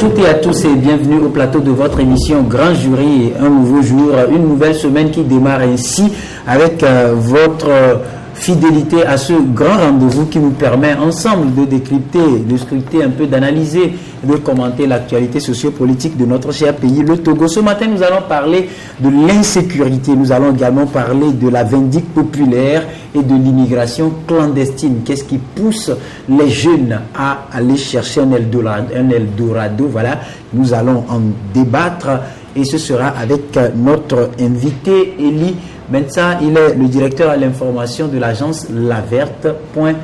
toutes et à tous et bienvenue au plateau de votre émission Grand Jury. Un nouveau jour, une nouvelle semaine qui démarre ainsi avec votre fidélité à ce grand rendez-vous qui nous permet ensemble de décrypter, de scruter un peu, d'analyser, de commenter l'actualité sociopolitique de notre cher pays, le Togo. Ce matin, nous allons parler de l'insécurité. Nous allons également parler de la vindicte populaire et de l'immigration clandestine. Qu'est-ce qui pousse les jeunes à aller chercher un Eldorado? Voilà, nous allons en débattre et ce sera avec notre invité, Elie Mensa. Il est le directeur à l'information de l'agence laverte.org.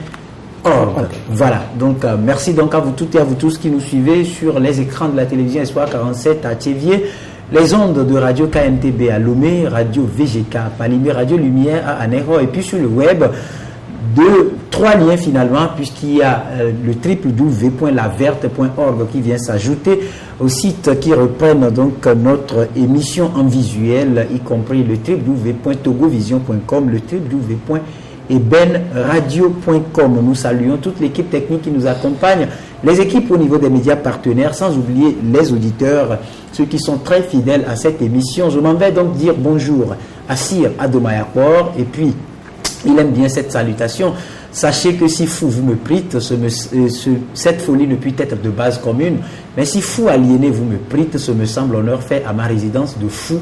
Voilà, donc merci donc à vous toutes et à vous tous qui nous suivez sur les écrans de la télévision Espoir 47 à Théviers, les ondes de Radio KNTB à Lomé, Radio VGK à Palimé, Radio Lumière à Anéro, et puis sur le web, trois liens finalement, puisqu'il y a le www.laverte.org qui vient s'ajouter au site qui reprennent donc notre émission en visuel, y compris le www.togovision.com, le www.ebenradio.com. Nous saluons toute l'équipe technique qui nous accompagne, les équipes au niveau des médias partenaires, sans oublier les auditeurs, ceux qui sont très fidèles à cette émission. Je m'en vais donc dire bonjour à Sir Adomayakor, et puis il aime bien cette salutation. Sachez que si fou vous me prîtes, cette folie ne peut être de base commune, mais si fou aliéné vous me prîtes, ce me semble honneur fait à ma résidence de fou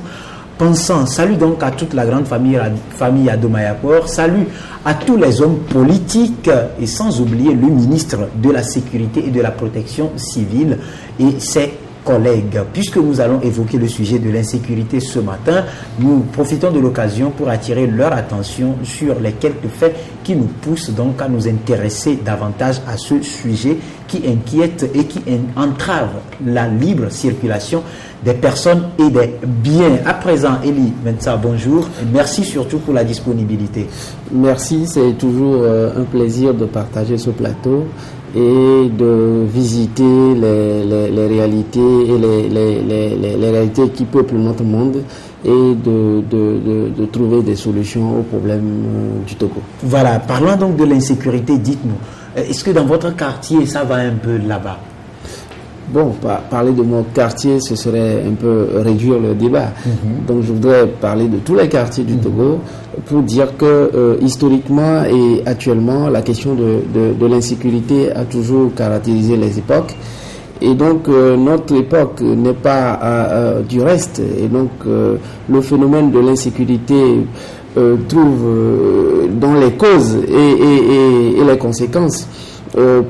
pensant. Salut donc à toute la grande famille Adomayakor, salut à tous les hommes politiques et sans oublier le ministre de la Sécurité et de la Protection civile et ses collègues. Puisque nous allons évoquer le sujet de l'insécurité ce matin, nous profitons de l'occasion pour attirer leur attention sur les quelques faits qui nous poussent donc à nous intéresser davantage à ce sujet qui inquiète et qui entrave la libre circulation des personnes et des biens. À présent, Elie Mensa, bonjour. Merci surtout pour la disponibilité. Merci, c'est toujours un plaisir de partager ce plateau et de visiter les réalités et les réalités qui peuplent notre monde et de trouver des solutions aux problèmes du Togo. Voilà, parlons donc de l'insécurité, dites-nous, est-ce que dans votre quartier ça va un peu là-bas? Bon, parler de mon quartier, ce serait un peu réduire le débat. Donc je voudrais parler de tous les quartiers du Togo pour dire que historiquement et actuellement, la question de l'insécurité a toujours caractérisé les époques. Et donc notre époque n'est pas du reste. Et donc le phénomène de l'insécurité trouve dans les causes et les conséquences.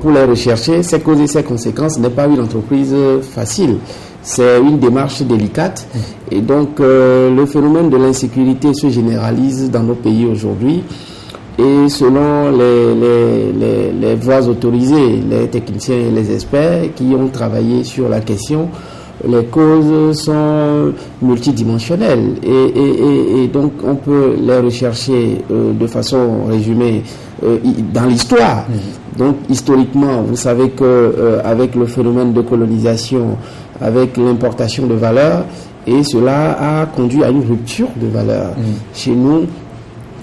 Pour les rechercher, ces causes et ces conséquences n'est pas une entreprise facile. C'est une démarche délicate. Et donc, le phénomène de l'insécurité se généralise dans nos pays aujourd'hui. Et selon les voies autorisées, les techniciens et les experts qui ont travaillé sur la question, les causes sont multidimensionnelles. Et donc, on peut les rechercher de façon résumée dans l'histoire. Donc historiquement, vous savez que avec le phénomène de colonisation, avec l'importation de valeurs, et cela a conduit à une rupture de valeurs chez nous.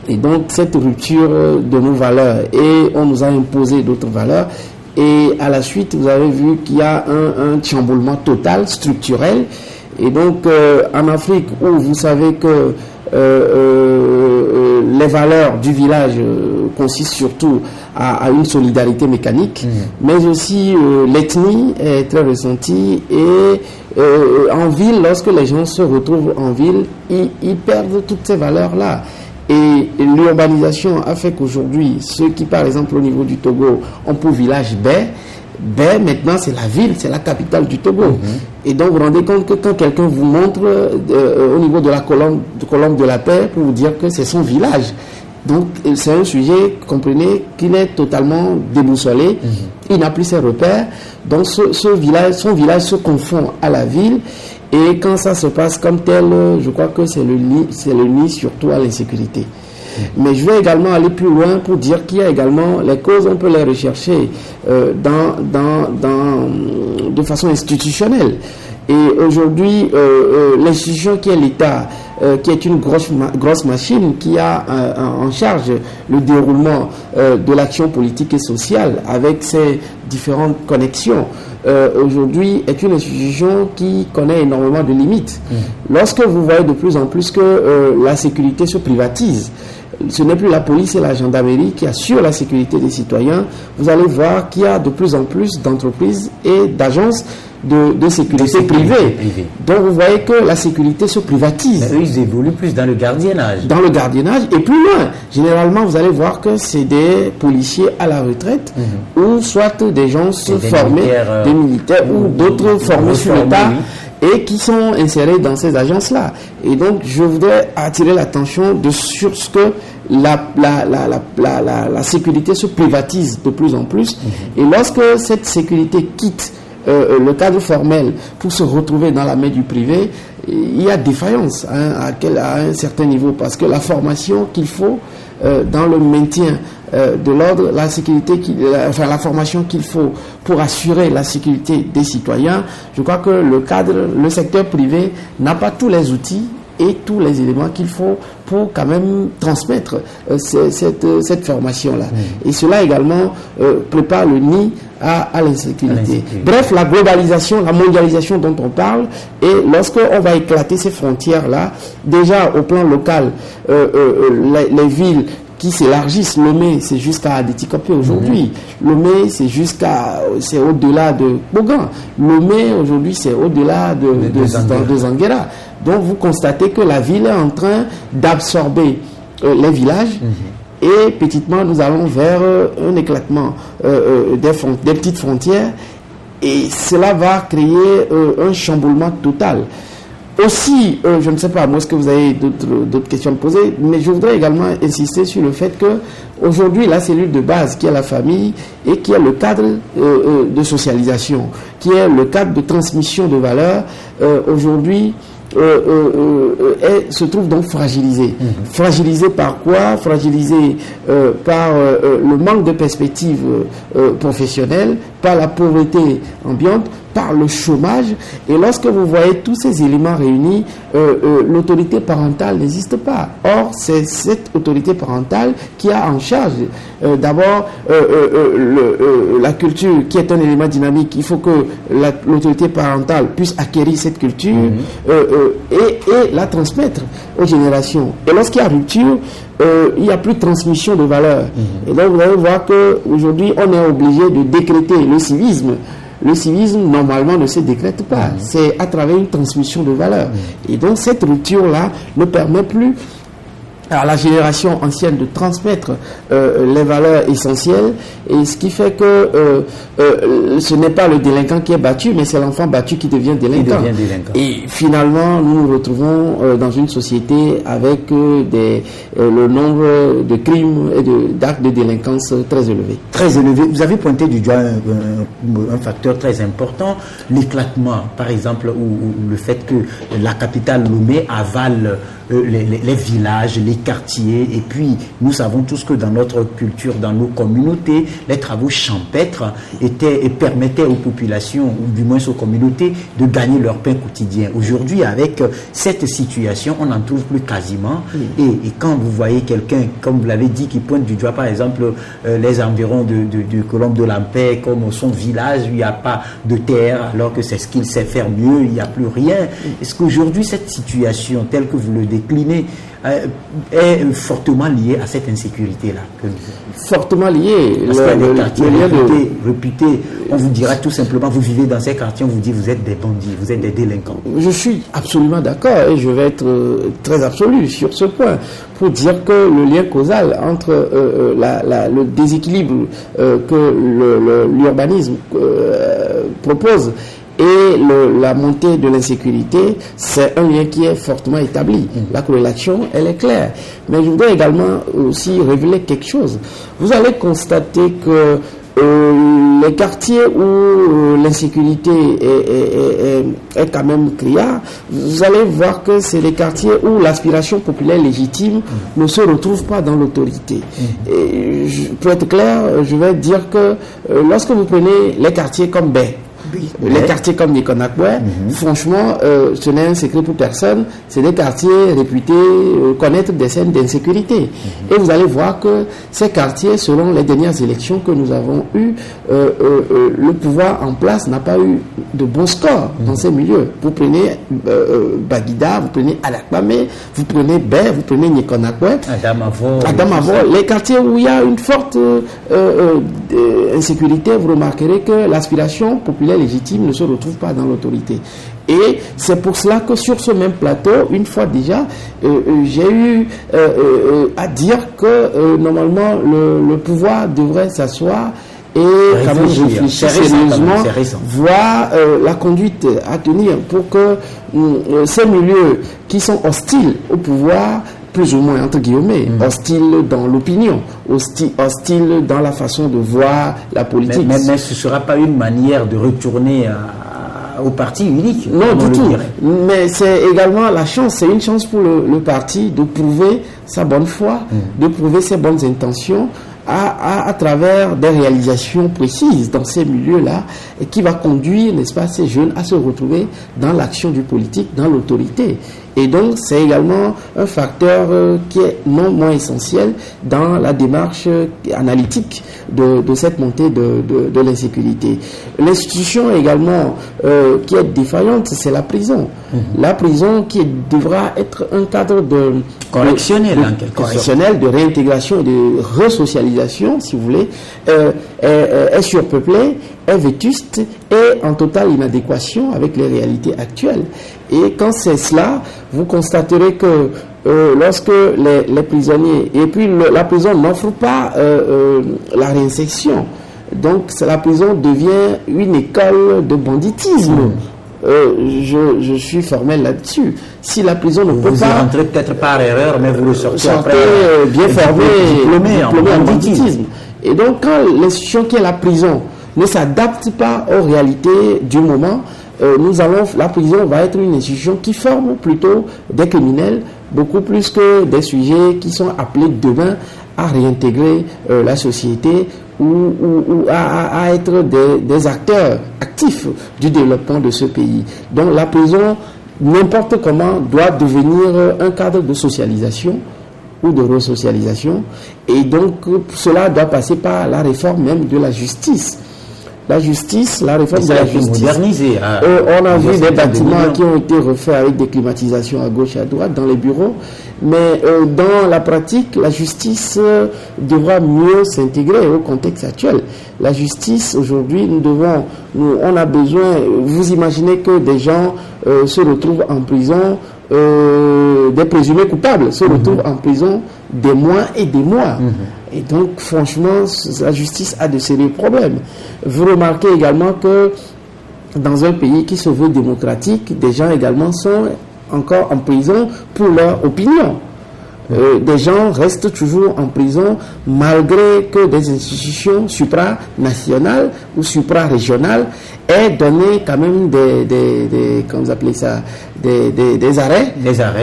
Et donc cette rupture de nos valeurs, et on nous a imposé d'autres valeurs. Et à la suite, vous avez vu qu'il y a un chamboulement total, structurel. Et donc en Afrique, où vous savez que les valeurs du village consistent surtout à une solidarité mécanique, mais aussi l'ethnie est très ressentie, et en ville, lorsque les gens se retrouvent en ville, ils perdent toutes ces valeurs-là. Et l'urbanisation a fait qu'aujourd'hui, ceux qui, par exemple, au niveau du Togo, ont pour village Bé, maintenant, c'est la ville, c'est la capitale du Togo. Et donc, vous vous rendez compte que quand quelqu'un vous montre au niveau de la colombe de la paix pour vous dire que c'est son village. Donc, c'est un sujet, comprenez, qu'il est totalement déboussolé. Il n'a plus ses repères. Donc, son village se confond à la ville. Et quand ça se passe comme tel, je crois que c'est le nid surtout à l'insécurité. Mais je vais également aller plus loin pour dire qu'il y a également les causes, on peut les rechercher de façon institutionnelle. Et aujourd'hui, l'institution qui est l'État, qui est une grosse machine qui a en charge le déroulement de l'action politique et sociale avec ses différentes connexions. aujourd'hui est une institution qui connaît énormément de limites. Lorsque vous voyez de plus en plus que la sécurité se privatise, ce n'est plus la police et la gendarmerie qui assurent la sécurité des citoyens, vous allez voir qu'il y a de plus en plus d'entreprises et d'agences de sécurité privée. Donc vous voyez que la sécurité se privatise. Mais eux, ils évoluent plus dans le gardiennage. Dans le gardiennage et plus loin. Généralement, vous allez voir que c'est des policiers à la retraite ou soit des gens formés, des militaires ou d'autres formés sur le tas et qui sont insérés dans ces agences-là. Et donc, je voudrais attirer l'attention sur ce que la sécurité se privatise de plus en plus. Et lorsque cette sécurité quitte le cadre formel pour se retrouver dans la main du privé, il y a défaillance à un certain niveau, parce que la formation qu'il faut dans le maintien de l'ordre, la sécurité, la formation qu'il faut pour assurer la sécurité des citoyens, je crois que le secteur privé n'a pas tous les outils et tous les éléments qu'il faut pour quand même transmettre cette formation-là. Et cela également prépare le nid à l'insécurité. Bref, la globalisation, la mondialisation dont on parle, et lorsqu'on va éclater ces frontières-là, déjà au plan local, les villes qui s'élargissent, Lomé, c'est jusqu'à Adétikopé aujourd'hui. Lomé, c'est au-delà de Bogan. Lomé, aujourd'hui, c'est au-delà de Zanguera. Donc, vous constatez que la ville est en train d'absorber les villages. Et petitement, nous allons vers un éclatement des petites frontières. Et cela va créer un chamboulement total. Aussi, je ne sais pas, moi, est-ce que vous avez d'autres questions à me poser, mais je voudrais également insister sur le fait que aujourd'hui, la cellule de base qui est la famille et qui est le cadre de socialisation, qui est le cadre de transmission de valeurs, aujourd'hui, se trouve donc fragilisé. Fragilisé par quoi? Fragilisé par le manque de perspectives professionnelles, par la pauvreté ambiante, par le chômage. Et lorsque vous voyez tous ces éléments réunis, l'autorité parentale n'existe pas. Or, c'est cette autorité parentale qui a en charge d'abord la culture, qui est un élément dynamique. Il faut que l'autorité parentale puisse acquérir cette culture et la transmettre aux générations. Et lorsqu'il y a rupture, il n'y a plus de transmission de valeurs. Et donc vous allez voir qu'aujourd'hui, on est obligé de décréter le civisme. Le civisme, normalement, ne se décrète pas. C'est à travers une transmission de valeurs. Et donc, cette rupture-là ne permet plus à la génération ancienne de transmettre les valeurs essentielles, et ce qui fait que ce n'est pas le délinquant qui est battu, mais c'est l'enfant battu qui devient délinquant. Et finalement, nous nous retrouvons dans une société avec le nombre de crimes et d'actes de délinquance très élevé. Très élevé. Vous avez pointé du doigt un facteur très important, l'éclatement, par exemple, ou le fait que la capitale Lomé avale les villages, les quartiers, et puis nous savons tous que dans notre culture, dans nos communautés, les travaux champêtres permettaient aux populations, ou du moins aux communautés, de gagner leur pain quotidien. Aujourd'hui, avec cette situation, on n'en trouve plus quasiment. Et quand vous voyez quelqu'un, comme vous l'avez dit, qui pointe du doigt, par exemple, les environs de Colombe de Lampais, comme son village, où il n'y a pas de terre, alors que c'est ce qu'il sait faire mieux, il n'y a plus rien. Est-ce qu'aujourd'hui, cette situation, telle que vous le déclinez, est fortement liée à cette insécurité-là? Fortement liée. Parce qu'il y a des quartiers réputés, on vous dira tout simplement, vous vivez dans ces quartiers, on vous dit vous êtes des bandits, vous êtes des délinquants. Je suis absolument d'accord, et je vais être très absolu sur ce point, pour dire que le lien causal entre le déséquilibre que l'urbanisme propose et la montée de l'insécurité, c'est un lien qui est fortement établi. La corrélation, elle est claire. Mais je voudrais également aussi révéler quelque chose. Vous allez constater que les quartiers où l'insécurité est quand même criarde, vous allez voir que c'est les quartiers où l'aspiration populaire légitime ne se retrouve pas dans l'autorité. Et pour être clair, je vais dire que lorsque vous prenez les quartiers comme Baie, Les quartiers comme Nikonakwe, franchement, ce n'est un secret pour personne. C'est des quartiers réputés connaître des scènes d'insécurité. Et vous allez voir que ces quartiers, selon les dernières élections que nous avons eues, le pouvoir en place n'a pas eu de bons scores dans ces milieux. Vous prenez Baguida, vous prenez Alakpame, vous prenez Baie, vous prenez Nikonakwe, Adamavo, les quartiers où il y a une forte insécurité, vous remarquerez que l'aspiration populaire légitime ne se retrouve pas dans l'autorité. Et c'est pour cela que sur ce même plateau, une fois déjà, j'ai eu à dire que normalement le pouvoir devrait s'asseoir et quand même réfléchir sérieusement, voir la conduite à tenir pour que ces milieux qui sont hostiles au pouvoir, plus ou moins entre guillemets, hostiles dans l'opinion, hostiles dans la façon de voir la politique. Mais ce ne sera pas une manière de retourner au parti unique. Non, du tout. Mais c'est également la chance, c'est une chance pour le parti de prouver sa bonne foi, de prouver ses bonnes intentions à travers des réalisations précises dans ces milieux-là, et qui va conduire, n'est-ce pas, ces jeunes à se retrouver dans l'action du politique, dans l'autorité. Et donc, c'est également un facteur qui est non moins essentiel dans la démarche analytique de cette montée de l'insécurité. L'institution également qui est défaillante, c'est la prison. La prison qui devra être un cadre correctionnel, de réintégration et de resocialisation, si vous voulez, est surpeuplée, est vétuste et en totale inadéquation avec les réalités actuelles. Et quand c'est cela, vous constaterez que lorsque les prisonniers, et puis la prison n'offre pas la réinsertion, donc la prison devient une école de banditisme. Je suis formel là-dessus. Si la prison ne peut pas... Vous rentrez peut-être par erreur, mais vous le sortez après bien formé, diplômé en banditisme. Et donc, quand l'institution qui est la prison ne s'adapte pas aux réalités du moment, la prison va être une institution qui forme plutôt des criminels, beaucoup plus que des sujets qui sont appelés demain à réintégrer la société ou à être des acteurs actifs du développement de ce pays. Donc la prison, n'importe comment, doit devenir un cadre de socialisation ou de resocialisation, et donc cela doit passer par la réforme même de la justice. La réforme de la justice. On a vu des bâtiments qui ont été refaits avec des climatisations à gauche et à droite dans les bureaux, mais dans la pratique, la justice devra mieux s'intégrer au contexte actuel. La justice, aujourd'hui, on a besoin, vous imaginez que des gens se retrouvent en prison, des présumés coupables se retrouvent en prison des mois et des mois. Et donc, franchement, la justice a de sérieux problèmes. Vous remarquez également que dans un pays qui se veut démocratique, des gens également sont encore en prison pour leur opinion. Des gens restent toujours en prison malgré que des institutions supranationales ou suprarégionales aient donné quand même comment vous appelez ça, des arrêts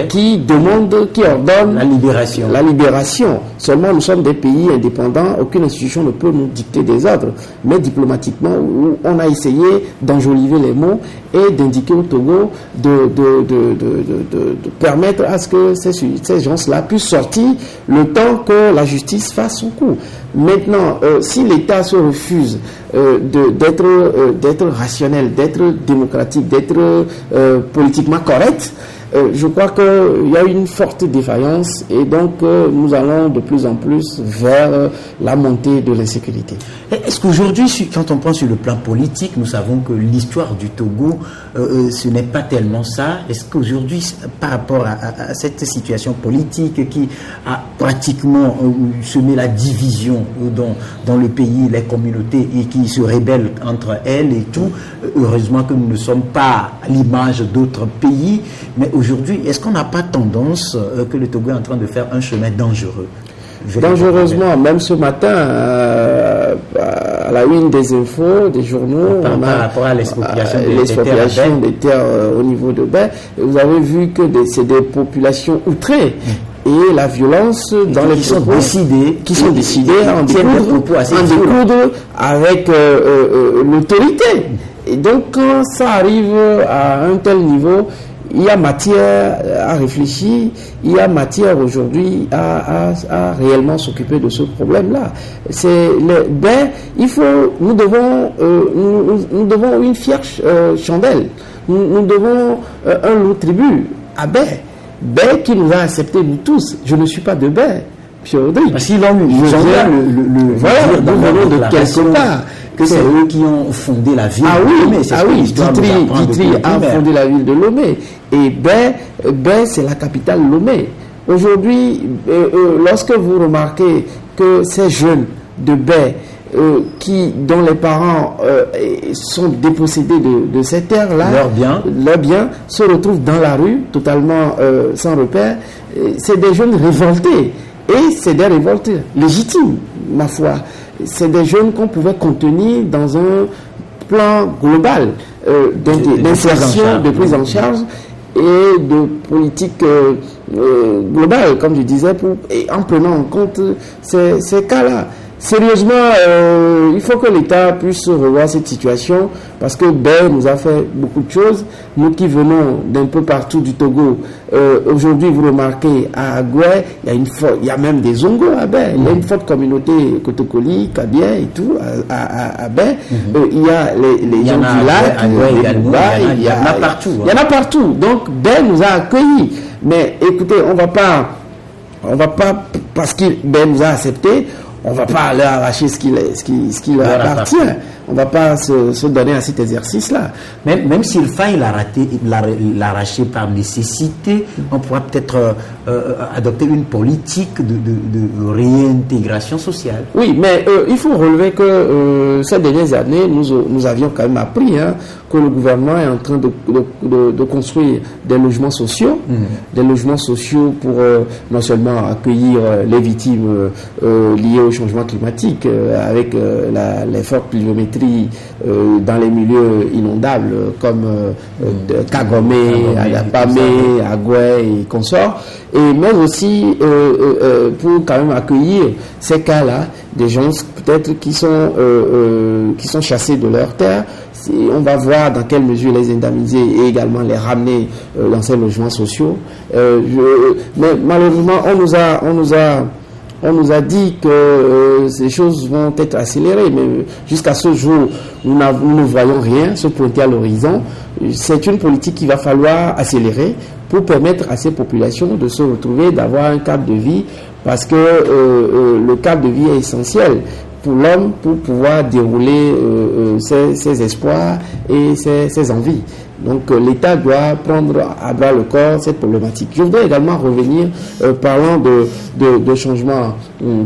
qui ordonnent la libération. Seulement, nous sommes des pays indépendants, aucune institution ne peut nous dicter des ordres. Mais diplomatiquement, on a essayé d'enjoliver les mots et d'indiquer au Togo de permettre à ce que ces gens-là puissent sortir le temps que la justice fasse son coup. Maintenant, si l'État se refuse d'être rationnel, d'être démocratique, d'être politiquement correct, je crois qu'il y a une forte défaillance et donc nous allons de plus en plus vers la montée de l'insécurité. Est-ce qu'aujourd'hui, quand on pense sur le plan politique, nous savons que l'histoire du Togo, ce n'est pas tellement ça. Est-ce qu'aujourd'hui, par rapport à cette situation politique qui a pratiquement semé la division dans le pays, les communautés et qui se rébellent entre elles et tout, heureusement que nous ne sommes pas à l'image d'autres pays, mais aujourd'hui, est-ce qu'on n'a pas tendance que le Togo est en train de faire un chemin dangereux? Dangereusement, même ce matin, à la une des infos, des journaux, par rapport à l'expropriation des terres au niveau de Baie, vous avez vu que c'est des populations outrées. Et la violence dans les propos qui sont décidés à en découdre avec l'autorité. Et donc, quand ça arrive à un tel niveau, il y a matière à réfléchir, il y a matière aujourd'hui à réellement s'occuper de ce problème-là. Nous devons une fière chandelle. Nous devons un lourd tribut à Baie. Baie qui nous a acceptés, nous tous. Je ne suis pas de Baie, M. Audry. Si l'homme nous venons de quelque part. Que c'est eux qui ont fondé la ville de Lomé. Guitry a fondé la ville de Lomé. Et Baie, c'est la capitale Lomé. Aujourd'hui, lorsque vous remarquez que ces jeunes de Baie, dont les parents sont dépossédés de ces terres-là, leurs biens, se retrouvent dans la rue, totalement sans repère, c'est des jeunes révoltés. Et c'est des révoltes légitimes, ma foi. C'est des jeunes qu'on pouvait contenir dans un plan global d'insertion, de prise en charge et de politique globale, comme je disais, en prenant en compte ces cas-là. Sérieusement, il faut que l'État puisse revoir cette situation parce que Baie nous a fait beaucoup de choses. Nous qui venons d'un peu partout du Togo, aujourd'hui vous remarquez à Agoué, il y a même des Zongo à Baie. Il y a une forte communauté Kotokoli, Kabien et tout à Baie. Il y a les gens du lac, il y en a partout. Il y en a partout. Donc Baie nous a accueillis. Mais écoutez, on va pas parce que Baie nous a acceptés. On ne va pas leur arracher ce qui leur appartient. On ne va pas se donner à cet exercice-là. Même s'il faille l'arracher par nécessité, on pourra peut-être adopter une politique de réintégration sociale. Oui, mais il faut relever que ces dernières années, nous avions quand même appris que le gouvernement est en train de construire des logements sociaux, des logements sociaux pour non seulement accueillir les victimes liées au changement climatique avec les fortes pluviométries dans les milieux inondables comme Kagomé, Agapamé, Agoué et consorts, mais aussi pour quand même accueillir ces cas-là, des gens peut-être qui sont chassés de leur terre. On va voir dans quelle mesure les indemniser et également les ramener dans ces logements sociaux. Mais malheureusement, on nous a dit que ces choses vont être accélérées, mais jusqu'à ce jour, nous ne voyons rien se pointer à l'horizon. C'est une politique qu'il va falloir accélérer pour permettre à ces populations de se retrouver, d'avoir un cadre de vie, parce que le cadre de vie est essentiel pour l'homme pour pouvoir dérouler ses espoirs et ses envies. Donc l'État doit prendre à bras le corps cette problématique. Je voudrais également revenir parlant de changement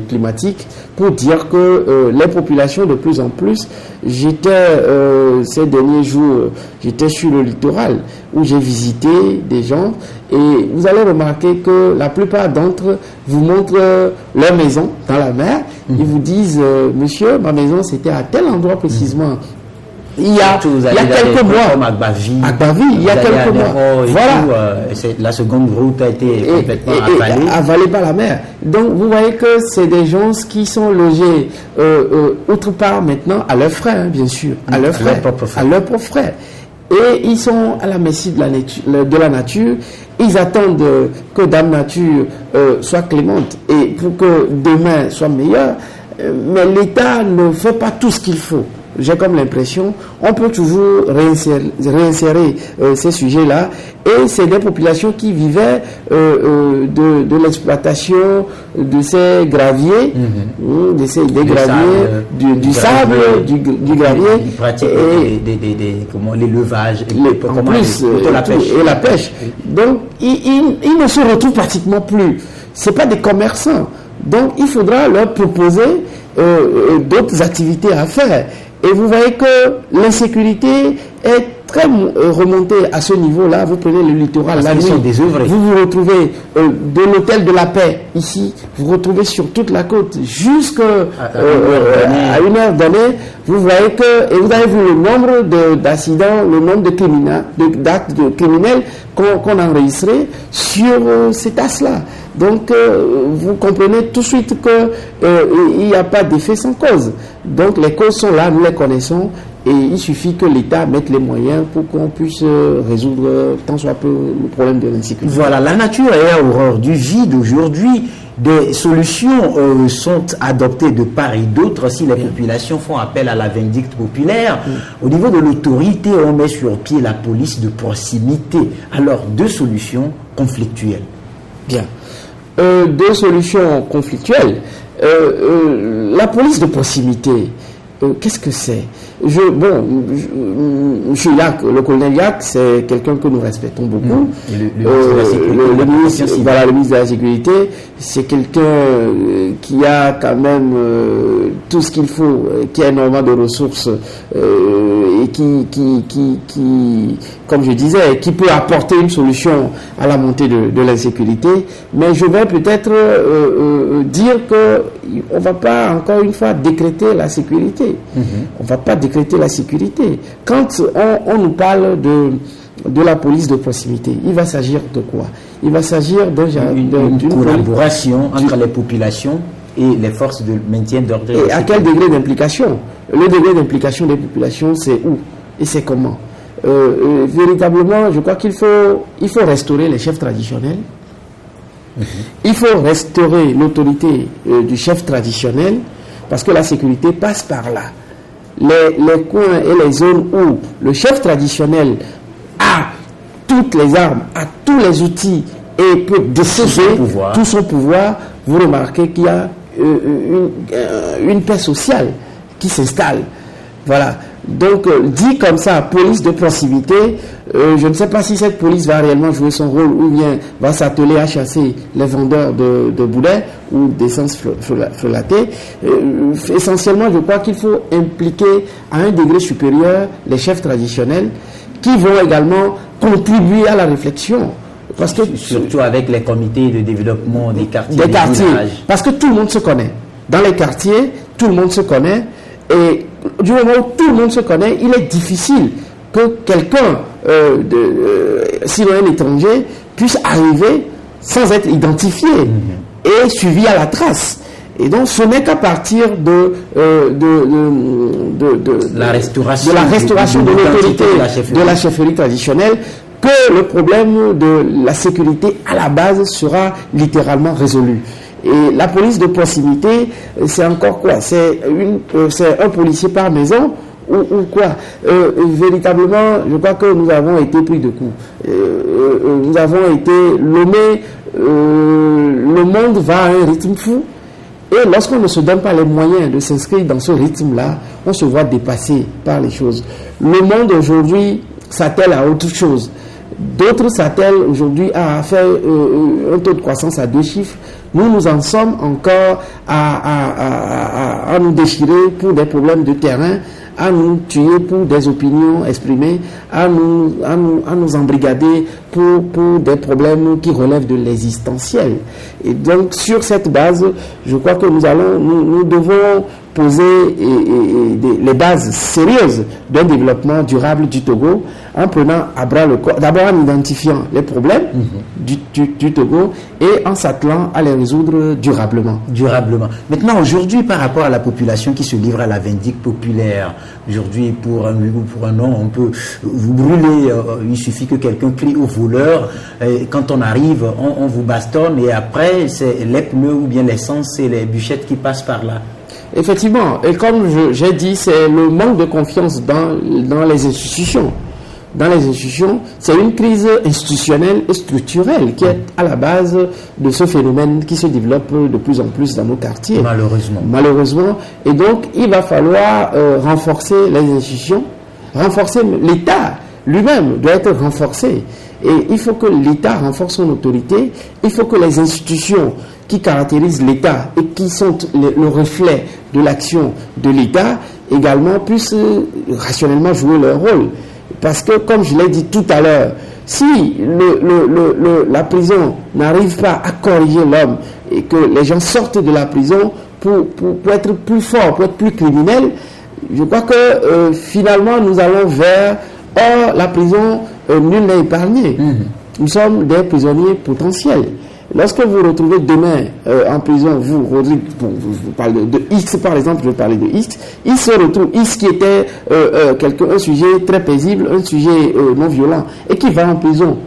climatique pour dire que les populations de plus en plus, ces derniers jours, j'étais sur le littoral où j'ai visité des gens et vous allez remarquer que la plupart d'entre eux vous montrent leur maison dans la mer. Ils vous disent, monsieur, ma maison c'était à tel endroit précisément. Il y a quelques mois, à Gbavi, il y a quelques mois. Voilà. La seconde route a été complètement avalée par la mer. Donc vous voyez que c'est des gens qui sont logés autre part maintenant à leurs frais, bien sûr, à leurs propres frais. Et ils sont à la merci de la nature. Ils attendent que Dame Nature soit clémente et pour que demain soit meilleur. Mais l'État ne fait pas tout ce qu'il faut. J'ai comme l'impression, on peut toujours réinsérer ces sujets-là. Et c'est des populations qui vivaient de l'exploitation de ces graviers, du sable, du gravier, l'élevage, et la pêche. Donc, ils ne se retrouvent pratiquement plus. Ce n'est pas des commerçants. Donc, il faudra leur proposer d'autres activités à faire. Et vous voyez que l'insécurité est très remontée à ce niveau-là. Vous prenez le littoral, la nuit, vous vous retrouvez de l'hôtel de la paix, ici, vous retrouvez sur toute la côte, jusqu'à une heure donnée, vous voyez que, et vous avez vu le nombre d'accidents, le nombre d'actes criminels qu'on a enregistrés sur cet as-là. Donc, vous comprenez tout de suite qu'il n'y a pas d'effet sans cause. Donc, les causes sont là, nous les connaissons. Et il suffit que l'État mette les moyens pour qu'on puisse résoudre tant soit peu le problème de l'insécurité. Voilà, la nature est horreur du vide aujourd'hui. Des solutions sont adoptées de part et d'autre si les populations font appel à la vindicte populaire. Au niveau de l'autorité, on met sur pied la police de proximité. Alors, 2 solutions conflictuelles. Bien. 2 solutions conflictuelles. La police de proximité, qu'est-ce que c'est? Monsieur Yack, le colonel Yack, c'est quelqu'un que nous respectons beaucoup. Le ministre de la Sécurité, c'est quelqu'un qui a quand même tout ce qu'il faut, qui a énormément de ressources et qui, comme je disais, qui peut apporter une solution à la montée de l'insécurité. Mais je vais peut-être dire qu'on ne va pas encore une fois décréter la sécurité. On ne va pas décréter la sécurité. Quand on nous parle de la police de proximité, il va s'agir de quoi? Il va s'agir d'une collaboration entre les populations et les forces de maintien d'ordre. Et à quel degré d'implication? Le degré d'implication des populations, c'est où et c'est comment? Véritablement, je crois qu'il faut restaurer les chefs traditionnels. Il faut restaurer l'autorité du chef traditionnel, parce que la sécurité passe par là. Les coins et les zones où le chef traditionnel a toutes les armes, a tous les outils et peut décider tout son pouvoir, vous remarquez qu'il y a une paix sociale qui s'installe. Voilà. Donc, dit comme ça, police de proximité, je ne sais pas si cette police va réellement jouer son rôle ou bien va s'atteler à chasser les vendeurs de boulets ou d'essence frelatée. Essentiellement, je crois qu'il faut impliquer à un degré supérieur les chefs traditionnels qui vont également contribuer à la réflexion. Parce que, surtout avec les comités de développement des quartiers. Parce que tout le monde se connaît. Dans les quartiers, tout le monde se connaît. Et du moment où tout le monde se connaît, il est difficile que quelqu'un, sinon un étranger, puisse arriver sans être identifié et suivi à la trace. Et donc, ce n'est qu'à partir de la restauration de l'autorité de la chefferie traditionnelle que le problème de la sécurité à la base sera littéralement résolu. Et la police de proximité, c'est encore quoi? C'est un policier par maison ou quoi? Véritablement, je crois que nous avons été pris de coups. Nous avons été lomés. Le monde va à un rythme fou. Et lorsqu'on ne se donne pas les moyens de s'inscrire dans ce rythme-là, on se voit dépassé par les choses. Le monde aujourd'hui s'attelle à autre chose. D'autres s'attellent aujourd'hui à faire un taux de croissance à 2 chiffres. Nous en sommes encore à nous déchirer pour des problèmes de terrain, à nous tuer pour des opinions exprimées, à nous embrigader pour des problèmes qui relèvent de l'existentiel. Et donc, sur cette base, je crois que nous devons poser les bases sérieuses d'un développement durable du Togo en prenant à bras le corps, d'abord en identifiant les problèmes du Togo et en s'attelant à les résoudre durablement. Maintenant, aujourd'hui, par rapport à la population qui se livre à la vindicte populaire, aujourd'hui, pour un oui ou pour un non, on peut vous brûler, il suffit que quelqu'un crie au voleur, et quand on arrive, on vous bastonne et après, c'est les pneus ou bien l'essence et les bûchettes qui passent par là. Effectivement, et comme j'ai dit, c'est le manque de confiance dans les institutions. Dans les institutions, c'est une crise institutionnelle et structurelle qui est à la base de ce phénomène qui se développe de plus en plus dans nos quartiers. Malheureusement. Et donc, il va falloir renforcer les institutions, renforcer l'État lui-même doit être renforcé. Et il faut que l'État renforce son autorité, il faut que les institutions qui caractérisent l'État et qui sont le reflet de l'action de l'État également puissent rationnellement jouer leur rôle. Parce que, comme je l'ai dit tout à l'heure, si la prison n'arrive pas à corriger l'homme et que les gens sortent de la prison pour être plus forts, pour être plus criminels, je crois que finalement nous allons vers... Or, la prison, nul n'est épargné. Nous sommes des prisonniers potentiels. Lorsque vous retrouvez demain en prison, vous, Rodrigue, bon, vous parlez de X par exemple, je vais parler de X, il se retrouve, X qui était un sujet très paisible, un sujet non violent, et qui va en prison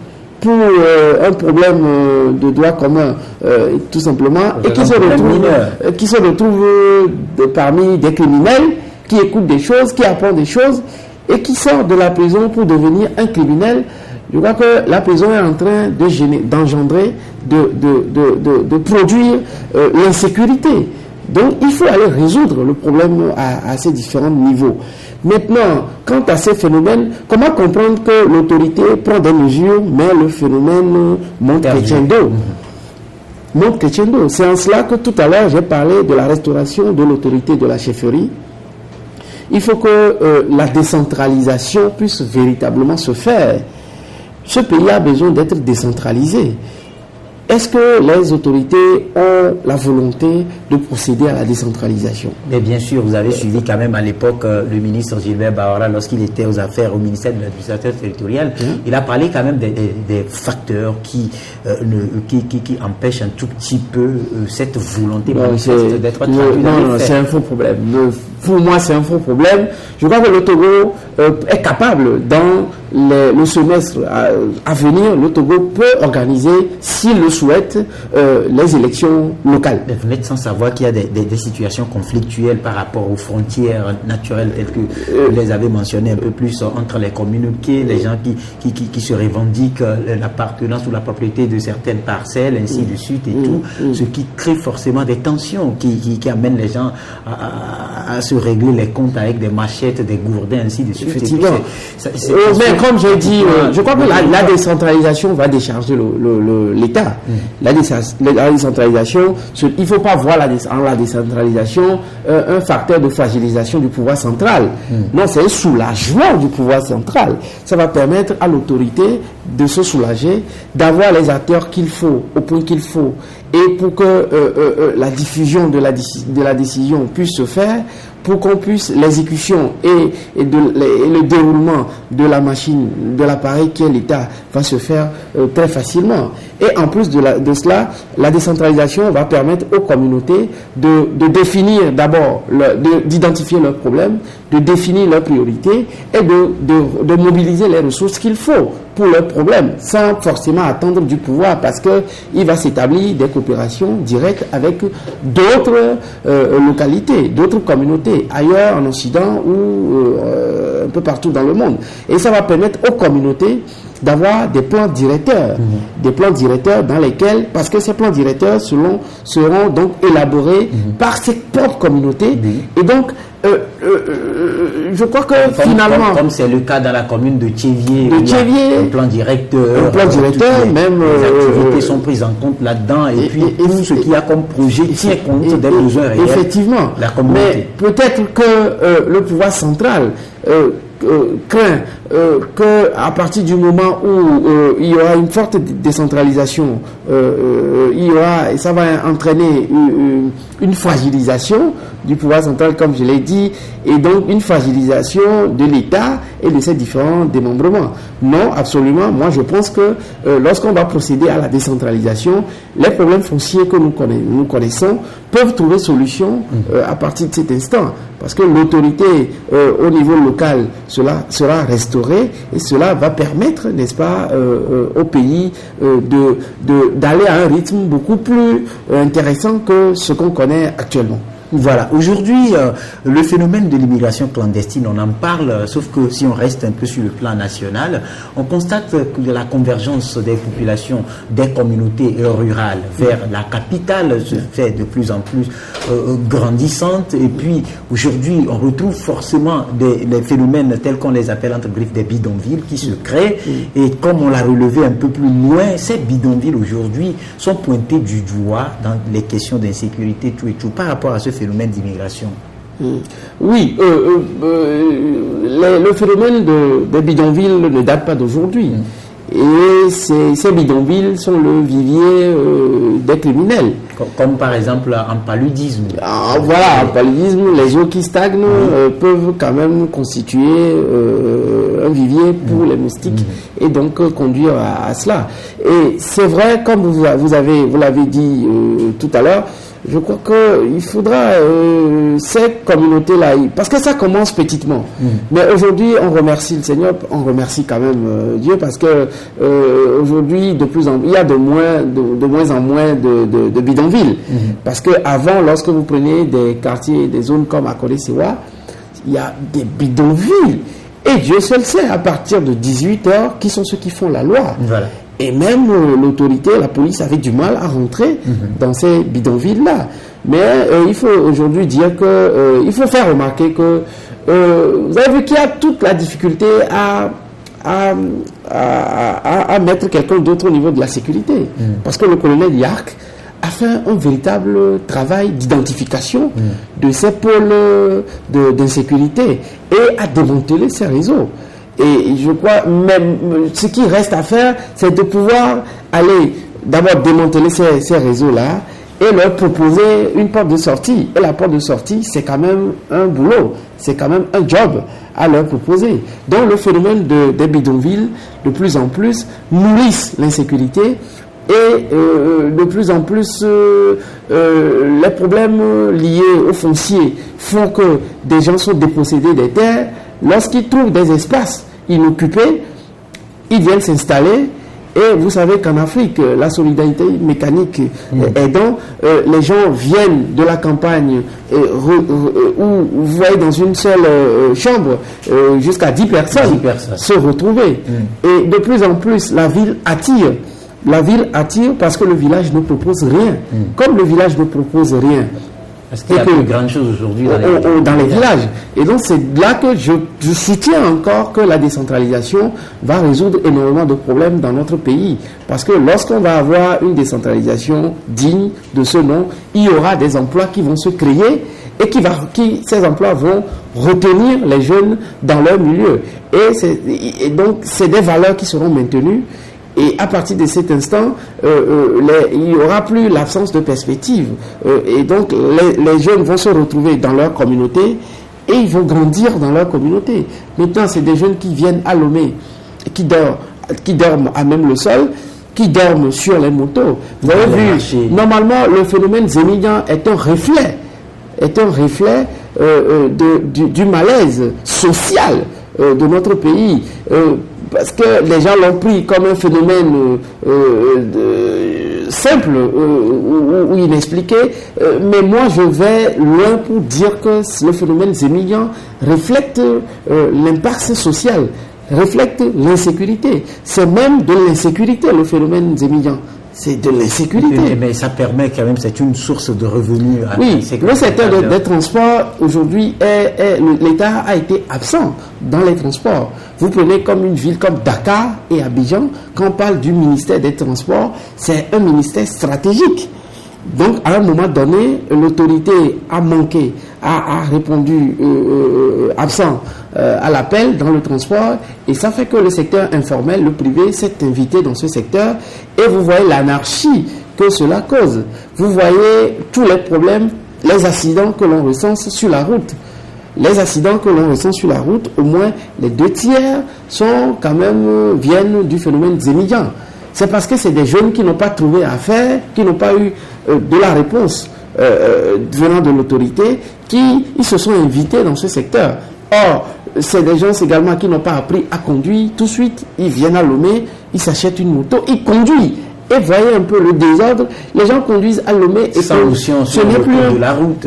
pour un problème de droit commun, tout simplement, et qui se retrouve parmi des criminels, qui écoutent des choses, qui apprennent des choses, et qui sort de la prison pour devenir un criminel. Je crois que la prison est en train d'engendrer, de produire l'insécurité. Donc, il faut aller résoudre le problème à ces différents niveaux. Maintenant, quant à ces phénomènes, comment comprendre que l'autorité prend des mesures, mais le phénomène monte crescendo? Monte crescendo. C'est en cela que tout à l'heure, j'ai parlé de la restauration de l'autorité de la chefferie. Il faut que la décentralisation puisse véritablement se faire. Ce pays a besoin d'être décentralisé. Est-ce que les autorités ont la volonté de procéder à la décentralisation? Mais bien sûr, vous avez suivi quand même à l'époque le ministre Gilbert Bahora, lorsqu'il était aux affaires au ministère de l'administration territoriale, il a parlé quand même des facteurs qui empêchent un tout petit peu cette volonté d'être traduite. Non, c'est un faux problème. Pour moi, c'est un faux problème. Je crois que le Togo est capable, dans le semestre à venir, le Togo peut organiser, s'il le souhaite, les élections locales. Mais vous n'êtes sans savoir qu'il y a des situations conflictuelles par rapport aux frontières naturelles telles que vous les avez mentionnées un peu plus, entre les communautés, les gens qui se revendiquent l'appartenance ou la propriété de certaines parcelles, ainsi de suite et tout, ce qui crée forcément des tensions qui amènent les gens à se régler les comptes avec des machettes, des gourdins, ainsi de suite. Effectivement. Mais comme j'ai dit, je crois que la décentralisation va décharger l'État. La décentralisation, il ne faut pas voir en la décentralisation un facteur de fragilisation du pouvoir central. Non, c'est un soulagement du pouvoir central. Ça va permettre à l'autorité de se soulager, d'avoir les acteurs qu'il faut, au point qu'il faut, et pour que la diffusion de la décision puisse se faire, pour qu'on puisse l'exécution et le déroulement de la machine, de l'appareil qui est l'État, va se faire très facilement. Et en plus de cela, la décentralisation va permettre aux communautés de définir d'abord, d'identifier leurs problèmes, de définir leurs priorités et de mobiliser les ressources qu'il faut pour leurs problèmes, sans forcément attendre du pouvoir, parce qu'il va s'établir des coopérations directes avec d'autres localités, d'autres communautés, ailleurs en Occident ou un peu partout dans le monde. Et ça va permettre aux communautés d'avoir des plans directeurs, dans lesquels, parce que ces plans directeurs seront donc élaborés par ces propres communautés, et donc je crois que finalement, comme c'est le cas dans la commune de Tchévier, un plan directeur, même les activités sont prises en compte là-dedans, et puis tout ce qu'il y a comme projet tient compte des besoins réels. Effectivement, la communauté. Mais peut-être que le pouvoir central craint qu'à partir du moment où il y aura une forte décentralisation, et ça va entraîner une fragilisation du pouvoir central, comme je l'ai dit, et donc une fragilisation de l'État et de ses différents démembrements. Non, absolument. Moi, je pense que lorsqu'on va procéder à la décentralisation, les problèmes fonciers que nous connaissons peuvent trouver solution à partir de cet instant. Parce que l'autorité au niveau local, cela sera restauré, et cela va permettre, n'est-ce pas, au pays d'aller à un rythme beaucoup plus intéressant que ce qu'on connaît actuellement. Voilà, aujourd'hui, le phénomène de l'immigration clandestine, on en parle, sauf que si on reste un peu sur le plan national, on constate que la convergence des populations, des communautés rurales vers la capitale se fait de plus en plus grandissante, et puis aujourd'hui, on retrouve forcément des phénomènes tels qu'on les appelle entre griffes des bidonvilles qui se créent, et comme on l'a relevé un peu plus loin, ces bidonvilles aujourd'hui sont pointés du doigt dans les questions d'insécurité, tout et tout, par rapport à ce phénomène d'immigration. Oui, le phénomène des bidonvilles ne date pas d'aujourd'hui. Et ces bidonvilles sont le vivier des criminels. Comme par exemple en paludisme. Voilà, en paludisme, les eaux qui stagnent peuvent quand même constituer un vivier pour les moustiques et donc conduire à cela. Et c'est vrai, comme vous l'avez dit tout à l'heure, je crois qu'il faudra ces communautés-là, parce que ça commence petitement. Mais aujourd'hui, on remercie le Seigneur, on remercie quand même Dieu, parce que aujourd'hui, il y a de moins en moins de bidonvilles. Parce que avant, lorsque vous prenez des quartiers, des zones comme à Kolé-Sewa, il y a des bidonvilles. Et Dieu seul sait, à partir de 18 heures, qui sont ceux qui font la loi. Voilà. Et même l'autorité, la police avait du mal à rentrer dans ces bidonvilles-là. Mais il faut aujourd'hui dire que, il faut faire remarquer que, vous avez vu qu'il y a toute la difficulté à mettre quelqu'un d'autre au niveau de la sécurité. Parce que le colonel Yark a fait un véritable travail d'identification de ces pôles d'insécurité et a démantelé ces réseaux. Et je crois même ce qui reste à faire, c'est de pouvoir aller d'abord démanteler ces réseaux-là et leur proposer une porte de sortie. Et la porte de sortie, c'est quand même un boulot, c'est quand même un job à leur proposer. Donc le phénomène des bidonvilles, de plus en plus, nourrissent l'insécurité et de plus en plus les problèmes liés au foncier font que des gens sont dépossédés des terres. Lorsqu'ils trouvent des espaces inoccupés, ils viennent s'installer. Et vous savez qu'en Afrique, la solidarité mécanique aidant, les gens viennent de la campagne où vous voyez dans une seule chambre jusqu'à 10 personnes se retrouver. Et de plus en plus, la ville attire. La ville attire parce que le village ne propose rien. Comme le village ne propose rien, parce qu'il y a plus grande chose aujourd'hui dans les villages. Et donc c'est là que je soutiens encore que la décentralisation va résoudre énormément de problèmes dans notre pays. Parce que lorsqu'on va avoir une décentralisation digne de ce nom, il y aura des emplois qui vont se créer et ces emplois vont retenir les jeunes dans leur milieu. Et donc c'est des valeurs qui seront maintenues. Et à partir de cet instant, il n'y aura plus l'absence de perspective. Et donc, les jeunes vont se retrouver dans leur communauté et ils vont grandir dans leur communauté. Maintenant, c'est des jeunes qui viennent à Lomé, qui dorment à même le sol, qui dorment sur les motos. Vous avez vu, normalement, le phénomène Zémilian est un reflet du malaise social de notre pays. Parce que les gens l'ont pris comme un phénomène simple ou inexpliqué. Mais moi, je vais loin pour dire que le phénomène Zémilian reflète l'impact social, reflète l'insécurité. C'est même de l'insécurité, le phénomène Zémilian. C'est de l'insécurité. Mais ça permet quand même, c'est une source de revenus. Oui, le secteur des transports, aujourd'hui, l'État a été absent dans les transports. Vous prenez comme une ville comme Dakar et Abidjan, quand on parle du ministère des Transports, c'est un ministère stratégique. Donc, à un moment donné, l'autorité a manqué, a répondu absent à l'appel dans le transport, et ça fait que le secteur informel, le privé, s'est invité dans ce secteur, et vous voyez l'anarchie que cela cause. Vous voyez tous les problèmes, les accidents que l'on recense sur la route. Les accidents que l'on recense sur la route, au moins les 2/3 sont quand même viennent du phénomène Zémilian. C'est parce que c'est des jeunes qui n'ont pas trouvé à faire, qui n'ont pas eu de la réponse venant de l'autorité, ils se sont invités dans ce secteur. Or, c'est des gens également qui n'ont pas appris à conduire. Tout de suite, ils viennent à Lomé, ils s'achètent une moto, ils conduisent. Et voyez un peu le désordre. Les gens conduisent à Lomé et sans notion sur le code de la route.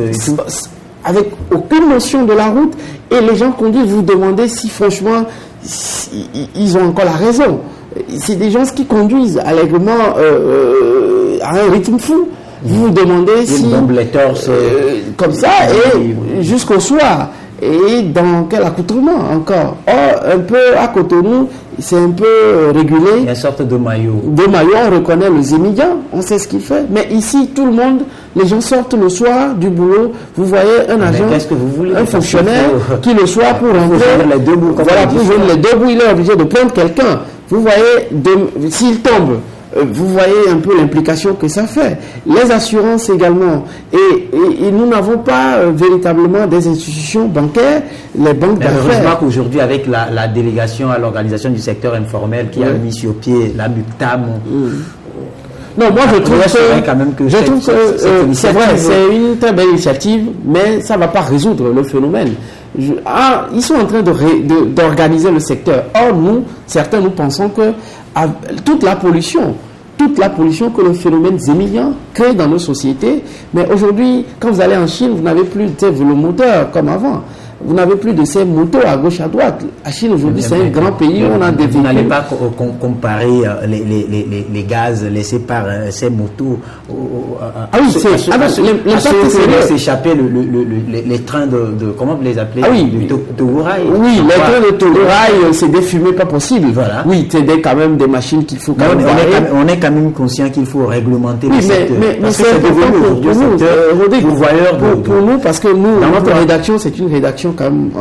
Avec aucune notion de la route. Et les gens conduisent, vous demandez si franchement, ils ont encore la raison. C'est des gens qui conduisent allègrement à un rythme fou. Vous vous demandez si... les torses, comme ça, et jusqu'au soir. Et dans quel accoutrement encore? Or, un peu à Cotonou, c'est un peu régulé. Il y a une sorte de maillot. De maillot, on reconnaît le Zémilian, on sait ce qu'il fait. Mais ici, tout le monde, les gens sortent le soir du boulot. Vous voyez un agent, un fonctionnaire qui le soir pour rentrer, les deux bouts, voilà, pour joindre les deux bouts, il est obligé de prendre quelqu'un. vous voyez, s'il tombe, vous voyez un peu l'implication que ça fait. Les assurances également. Et nous n'avons pas véritablement des institutions bancaires, les banques d'affaires. Heureusement qu'aujourd'hui, avec la délégation à l'organisation du secteur informel qui a mis sur pied la MUCTAM, non, moi je trouve que c'est vrai, c'est une très belle initiative, mais ça ne va pas résoudre le phénomène. Ils sont en train d'organiser le secteur. Or, certains, nous pensons que toute la pollution que le phénomène zémilien crée dans nos sociétés, mais aujourd'hui, quand vous allez en Chine, vous n'avez plus de vélomoteurs comme avant. Vous n'avez plus de ces motos à gauche à droite. La Chine aujourd'hui, c'est un grand pays où on a des véhicules. Vous n'allez pas comparer les gaz laissés par ces motos à l'impact s'échapper les trains de comment vous les appelez, de Wurai. Oui, les trains de Wurai, c'est des fumées pas possibles. Voilà. Oui, c'est quand même des machines qu'il faut quand même on est quand même conscient qu'il faut réglementer le secteur. Mais c'est devenu pour nous, parce que nous, dans notre rédaction, c'est une rédaction quand même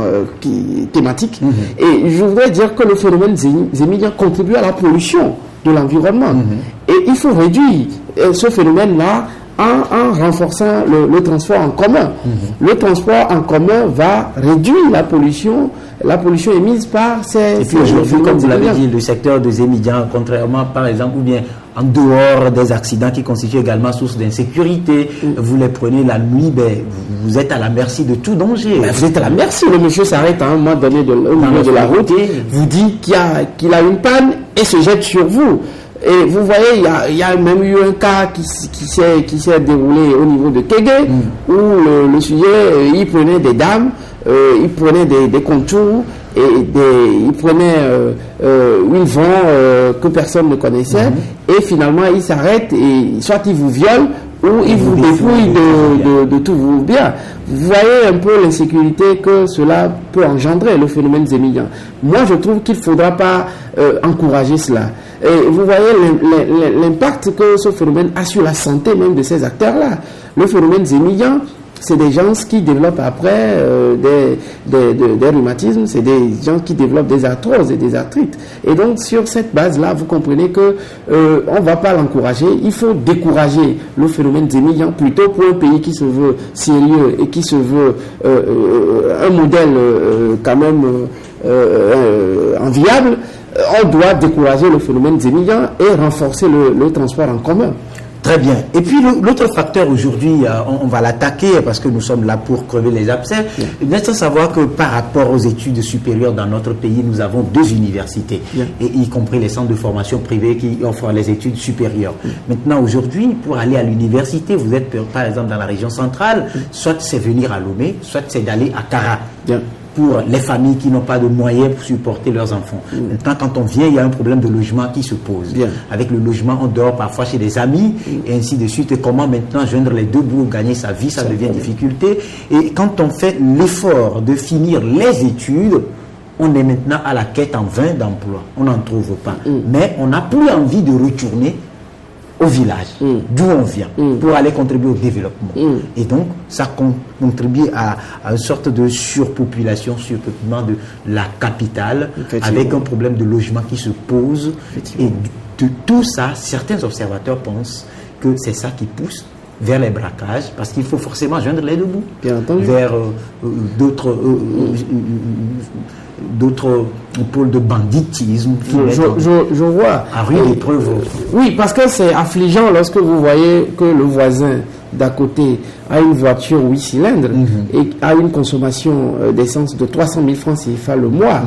thématique. Et je voudrais dire que le phénomène zémilien contribue à la pollution de l'environnement. Et il faut réduire ce phénomène-là en renforçant le transport en commun. Le transport en commun va réduire la pollution émise par ces... Et puis aujourd'hui, comme vous l'avez dit, le secteur des émigrants, contrairement par exemple, ou bien en dehors des accidents qui constituent également source d'insécurité, vous les prenez la nuit, vous êtes à la merci de tout danger. Vous êtes à la merci. Le monsieur s'arrête à un moment donné au milieu de la route, vous dit qu'il a une panne et se jette sur vous. Et vous voyez, il y a même eu un cas qui s'est déroulé au niveau de Kégué, où le sujet, il prenait des dames, il prenait des contours, et il prenait une vent que personne ne connaissait, et finalement il s'arrête, et soit il vous viole, ou il vous dépouille de tous vos biens. Vous voyez un peu l'insécurité que cela peut engendrer, le phénomène zémilien. Moi, je trouve qu'il ne faudra pas encourager cela. Et vous voyez l'impact que ce phénomène a sur la santé même de ces acteurs-là. Le phénomène zémilien, c'est des gens qui développent après des rhumatismes, c'est des gens qui développent des arthroses et des arthrites. Et donc, sur cette base-là, vous comprenez que on ne va pas l'encourager. Il faut décourager le phénomène zémilien plutôt pour un pays qui se veut sérieux et qui se veut un modèle quand même enviable. On doit décourager le phénomène zémilien et renforcer le transport en commun. Très bien. Et puis l'autre facteur aujourd'hui, on va l'attaquer parce que nous sommes là pour crever les abcès. Bien sûr, savoir que par rapport aux études supérieures dans notre pays, nous avons 2 universités, et y compris les centres de formation privés qui offrent les études supérieures. Maintenant, aujourd'hui, pour aller à l'université, vous êtes par exemple dans la région centrale, soit c'est venir à Lomé, soit c'est d'aller à Kara. Pour les familles qui n'ont pas de moyens pour supporter leurs enfants. Maintenant, quand on vient, il y a un problème de logement qui se pose. Avec le logement, on dort parfois chez des amis, et ainsi de suite. Et comment maintenant joindre les deux bouts, gagner sa vie, ça devient une difficulté. Et quand on fait l'effort de finir les études, on est maintenant à la quête en vain d'emploi. On n'en trouve pas. Mais on n'a plus envie de retourner au village, d'où on vient, pour aller contribuer au développement. Et donc, ça contribue à une sorte de surpeupulation de la capitale, avec un problème de logement qui se pose. Et de tout ça, certains observateurs pensent que c'est ça qui pousse vers les braquages, parce qu'il faut forcément joindre les deux bouts, vers d'autres pôles de banditisme. Je vois. À rude épreuve. Oui, parce que c'est affligeant lorsque vous voyez que le voisin d'à côté a une voiture 8 cylindres et a une consommation d'essence de 300 000 francs CFA le mois.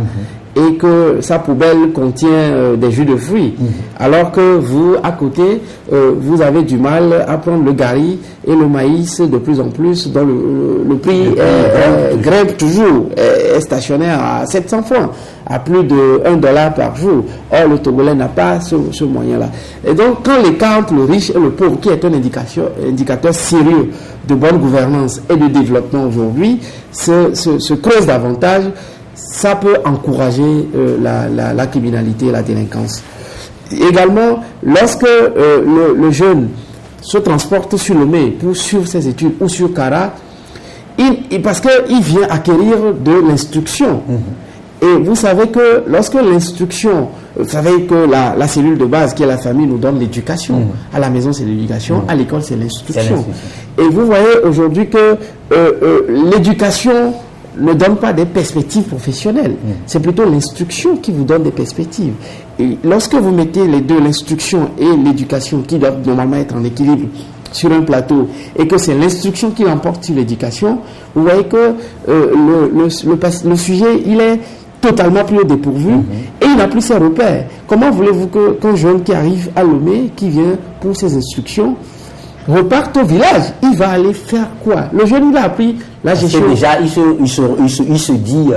Et que sa poubelle contient des jus de fruits, alors que vous, à côté, vous avez du mal à prendre le gari et le maïs de plus en plus, dont le prix grimpe toujours, est stationnaire à 700 francs, à plus de $1 par jour. Or, le Togolais n'a pas ce moyen-là. Et donc, quand l'écart entre le riche et le pauvre, qui est un indicateur sérieux de bonne gouvernance et de développement aujourd'hui, se creuse davantage, ça peut encourager la criminalité et la délinquance. Également, lorsque le jeune se transporte sur Lomé pour suivre ses études ou sur Kara, parce qu'il vient acquérir de l'instruction. Et vous savez que lorsque l'instruction, vous savez que la cellule de base qui est la famille nous donne l'éducation. À la maison, c'est l'éducation. À l'école, c'est l'instruction. Et vous voyez aujourd'hui que l'éducation ne donne pas des perspectives professionnelles. C'est plutôt l'instruction qui vous donne des perspectives. Et lorsque vous mettez les deux, l'instruction et l'éducation, qui doivent normalement être en équilibre sur un plateau, et que c'est l'instruction qui l'emporte sur l'éducation, vous voyez que le sujet, il est totalement pris au dépourvu et il n'a plus ses repères. Comment voulez-vous qu'un jeune qui arrive à Lomé, qui vient pour ses instructions, reparte au village? Il va aller faire quoi? Le jeune, il a appris la gestion. Déjà, il se dit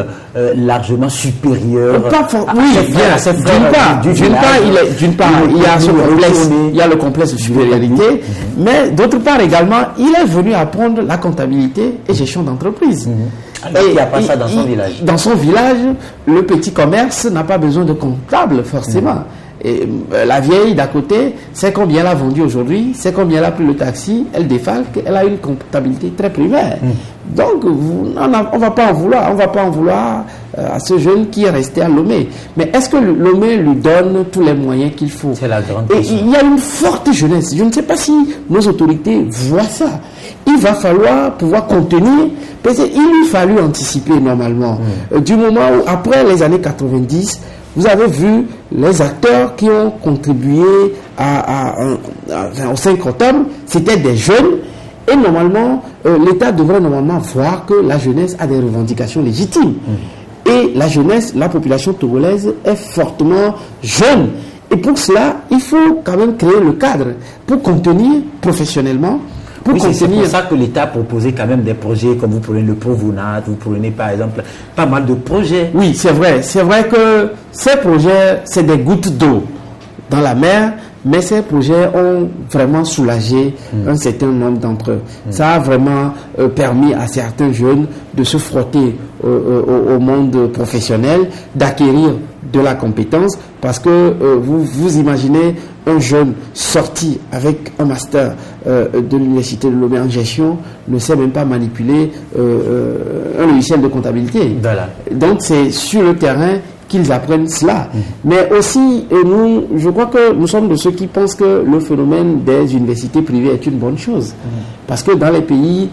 largement supérieur. D'une part, il y a le complexe de supériorité, mais d'autre part également, il est venu apprendre la comptabilité et gestion d'entreprise. Alors il n'y a pas ça dans son village. Dans son village, le petit commerce n'a pas besoin de comptable, forcément. Et la vieille d'à côté, c'est combien elle a vendu aujourd'hui, c'est combien elle a pris le taxi, elle défalque, elle a une comptabilité très primaire. Donc, on va pas en vouloir à ce jeune qui est resté à Lomé. Mais est-ce que Lomé lui donne tous les moyens qu'il faut? C'est la grande question. Et il y a une forte jeunesse. Je ne sais pas si nos autorités voient ça. Il va falloir pouvoir contenir, parce qu'il lui fallut anticiper normalement. Du moment où, après les années 90, vous avez vu les acteurs qui ont contribué au 5 octobre, c'était des jeunes. Et normalement, l'État devrait normalement voir que la jeunesse a des revendications légitimes. Et la jeunesse, la population togolaise est fortement jeune. Et pour cela, il faut quand même créer le cadre pour contenir professionnellement. C'est pour ça que l'État a proposé quand même des projets, comme vous prenez le Provonat, vous prenez par exemple pas mal de projets. Oui, c'est vrai. C'est vrai que ces projets, c'est des gouttes d'eau dans la mer, mais ces projets ont vraiment soulagé un certain nombre d'entre eux. Ça a vraiment permis à certains jeunes de se frotter au monde professionnel, d'acquérir de la compétence, parce que vous imaginez un jeune sorti avec un master de l'université de Lomé en gestion ne sait même pas manipuler un logiciel de comptabilité. Voilà. Donc c'est sur le terrain qu'ils apprennent cela. Mais aussi, je crois que nous sommes de ceux qui pensent que le phénomène des universités privées est une bonne chose. Parce que dans les pays,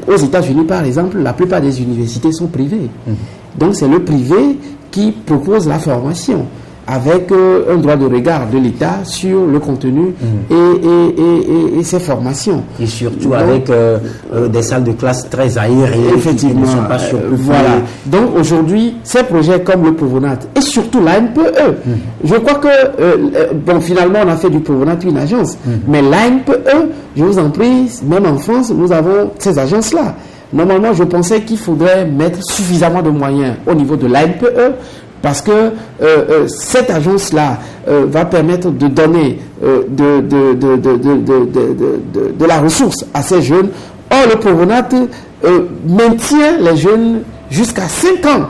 aux États-Unis par exemple, la plupart des universités sont privées. Donc c'est le privé qui propose la formation, avec un droit de regard de l'État sur le contenu et ses formations. Et surtout avec des salles de classe très aériennes, effectivement, qui ne sont pas surpeuplées. Voilà. Donc aujourd'hui, ces projets comme le Provonat et surtout l'ANPE, je crois que, finalement on a fait du Provonat une agence, mais l'ANPE, je vous en prie, même en France, nous avons ces agences-là. Normalement, je pensais qu'il faudrait mettre suffisamment de moyens au niveau de l'ANPE, parce que cette agence-là va permettre de donner de la ressource à ces jeunes. Or, le Provonat maintient les jeunes jusqu'à 5 ans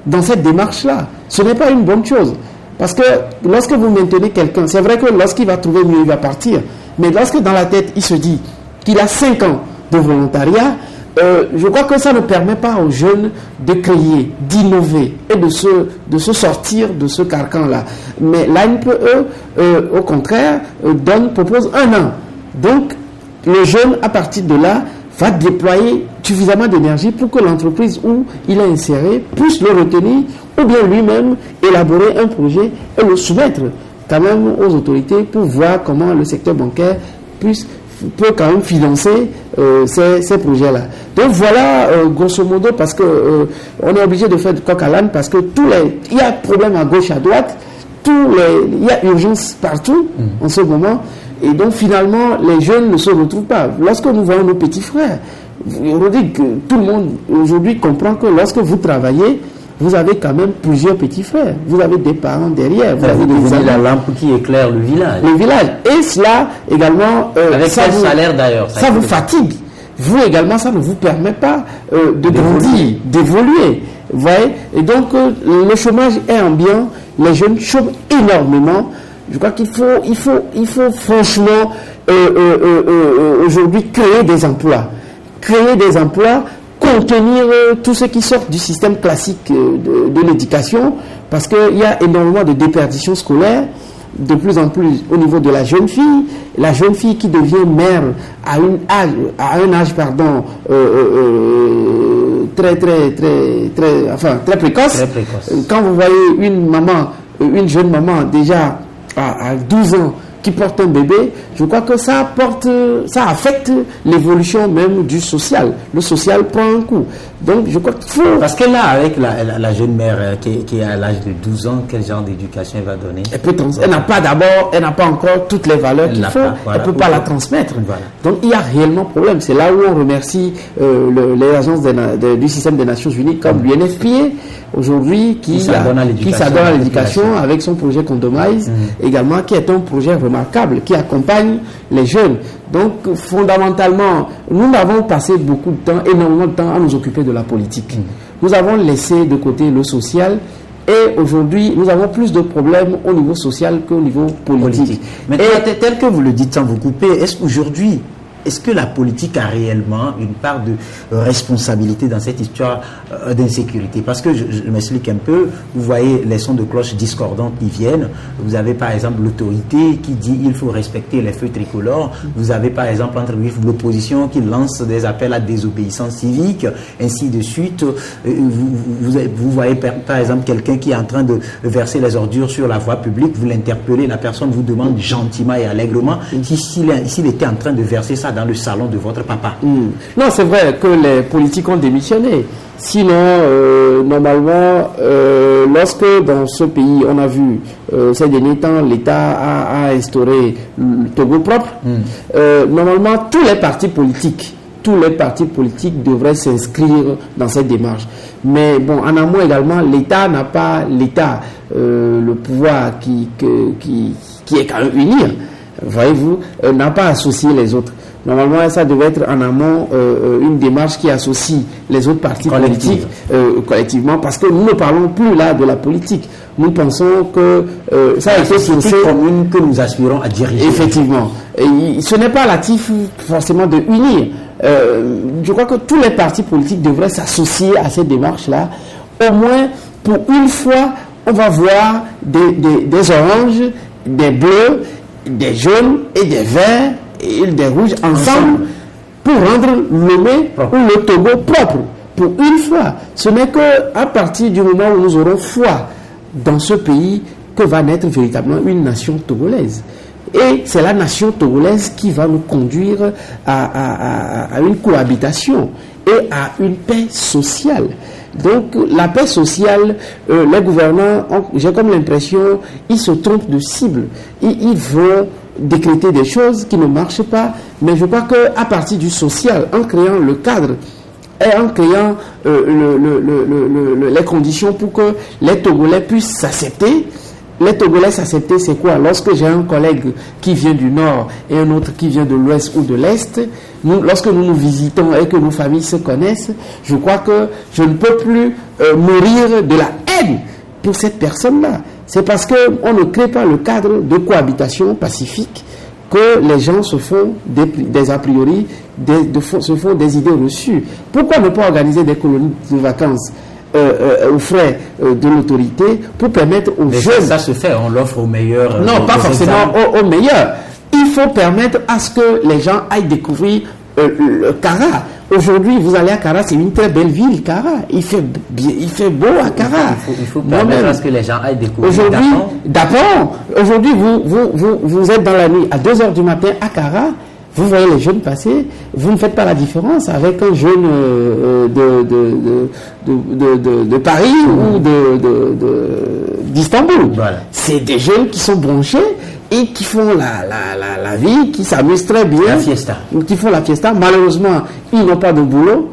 dans cette démarche-là. Ce n'est pas une bonne chose. Parce que lorsque vous maintenez quelqu'un, c'est vrai que lorsqu'il va trouver mieux, il va partir. Mais lorsque dans la tête, il se dit qu'il a 5 ans de volontariat, je crois que ça ne permet pas aux jeunes de créer, d'innover et de se sortir de ce carcan-là. Mais l'ANPE, au contraire, propose 1 an. Donc, le jeune, à partir de là, va déployer suffisamment d'énergie pour que l'entreprise où il est inséré puisse le retenir ou bien lui-même élaborer un projet et le soumettre quand même aux autorités pour voir comment le secteur bancaire peut quand même financer ces projets-là. Donc voilà, grosso modo, parce que on est obligé de faire du coq à l'âne, parce que il y a problème à gauche, à droite, il y a urgence partout en ce moment, et donc finalement les jeunes ne se retrouvent pas. Lorsque nous voyons nos petits frères, on dit que tout le monde aujourd'hui comprend que lorsque vous travaillez, vous avez quand même plusieurs petits frères. Vous avez des parents derrière. Vous avez des amis. La lampe qui éclaire le village. Le village. Et cela également... avec quel salaire d'ailleurs? Ça vous fatigue. Vous également, ça ne vous permet pas de grandir, d'évoluer. Vous voyez? Et donc, le chômage est ambiant. Les jeunes chôment énormément. Je crois qu'il faut franchement aujourd'hui créer des emplois. Créer des emplois, contenir tout ce qui sort du système classique de l'éducation, parce qu'il y a énormément de déperdition scolaire, de plus en plus au niveau de la jeune fille qui devient mère à un âge très précoce. Quand vous voyez une jeune maman déjà à 12 ans qui porte un bébé, je crois que ça affecte l'évolution même du social. Le social prend un coup. Donc je crois qu'il faut... Parce que là, avec la jeune mère qui est à l'âge de 12 ans, quel genre d'éducation elle va donner? Elle n'a pas encore toutes les valeurs qu'il faut. Elle ne peut pas la transmettre. Voilà. Donc il y a réellement problème. C'est là où on remercie les agences du système des Nations Unies comme l'UNFPA aujourd'hui qui s'adonne à l'éducation avec son projet Condomize également, qui est un projet remarquable qui accompagne les jeunes. Donc fondamentalement, nous avons passé énormément de temps à nous occuper de la politique. Nous avons laissé de côté le social et aujourd'hui nous avons plus de problèmes au niveau social qu'au niveau politique. Mais tel que vous le dites sans vous couper, est-ce que la politique a réellement une part de responsabilité dans cette histoire d'insécurité? Parce que je m'explique un peu, vous voyez les sons de cloche discordants qui viennent, vous avez par exemple l'autorité qui dit il faut respecter les feux tricolores, vous avez par exemple entre l'opposition qui lance des appels à désobéissance civique, ainsi de suite. Vous voyez par exemple quelqu'un qui est en train de verser les ordures sur la voie publique, vous l'interpellez, la personne vous demande gentiment et allègrement s'il était en train de verser ça dans le salon de votre papa. Non, c'est vrai que les politiques ont démissionné. Sinon, normalement, lorsque dans ce pays, on a vu ces derniers temps, l'État a instauré le Togo propre, normalement, tous les partis politiques devraient s'inscrire dans cette démarche. Mais bon, en amont également, l'État n'a pas le pouvoir qui est quand même unir. Voyez-vous, n'a pas associé les autres. Normalement, ça devait être en amont une démarche qui associe les autres partis politiques collectivement, parce que nous ne parlons plus là de la politique. Nous pensons que ça a été société commune que nous aspirons à diriger. Effectivement. Et ce n'est pas l'actif forcément de unir. Je crois que tous les partis politiques devraient s'associer à cette démarche-là. Au moins, pour une fois, on va voir des oranges, des bleus, des jaunes et des verts et des rouges ensemble pour rendre Lomé ou le Togo propre. Pour une fois, ce n'est qu'à partir du moment où nous aurons foi dans ce pays que va naître véritablement une nation togolaise. Et c'est la nation togolaise qui va nous conduire à une cohabitation et à une paix sociale. Donc la paix sociale, les gouvernants, j'ai comme l'impression, ils se trompent de cible. Ils vont décréter des choses qui ne marchent pas, mais je crois qu'à partir du social, en créant le cadre et en créant les conditions pour que les Togolais puissent s'accepter. Les Togolais s'accepter, c'est quoi? Lorsque j'ai un collègue qui vient du nord et un autre qui vient de l'ouest ou de l'est, lorsque nous nous visitons et que nos familles se connaissent, je crois que je ne peux plus nourrir de la haine pour cette personne-là. C'est parce qu'on ne crée pas le cadre de cohabitation pacifique que les gens se font des a priori, se font des idées reçues. Pourquoi ne pas organiser des colonies de vacances aux frais de l'autorité pour permettre aux jeunes... Ça se fait, on l'offre aux meilleurs... Non, pas forcément aux meilleurs. Il faut permettre à ce que les gens aillent découvrir le Kara. Aujourd'hui, vous allez à Kara, c'est une très belle ville, Kara. Il fait beau à Kara. Il faut permettre à ce que les gens aillent découvrir Dapon. Aujourd'hui, vous êtes dans la nuit à 2h du matin à Kara. Vous voyez les jeunes passer, vous ne faites pas la différence avec un jeune de Paris ou d'Istanbul. Voilà. C'est des jeunes qui sont branchés et qui font la vie, qui s'amusent très bien. La fiesta. Qui font la fiesta. Malheureusement, ils n'ont pas de boulot.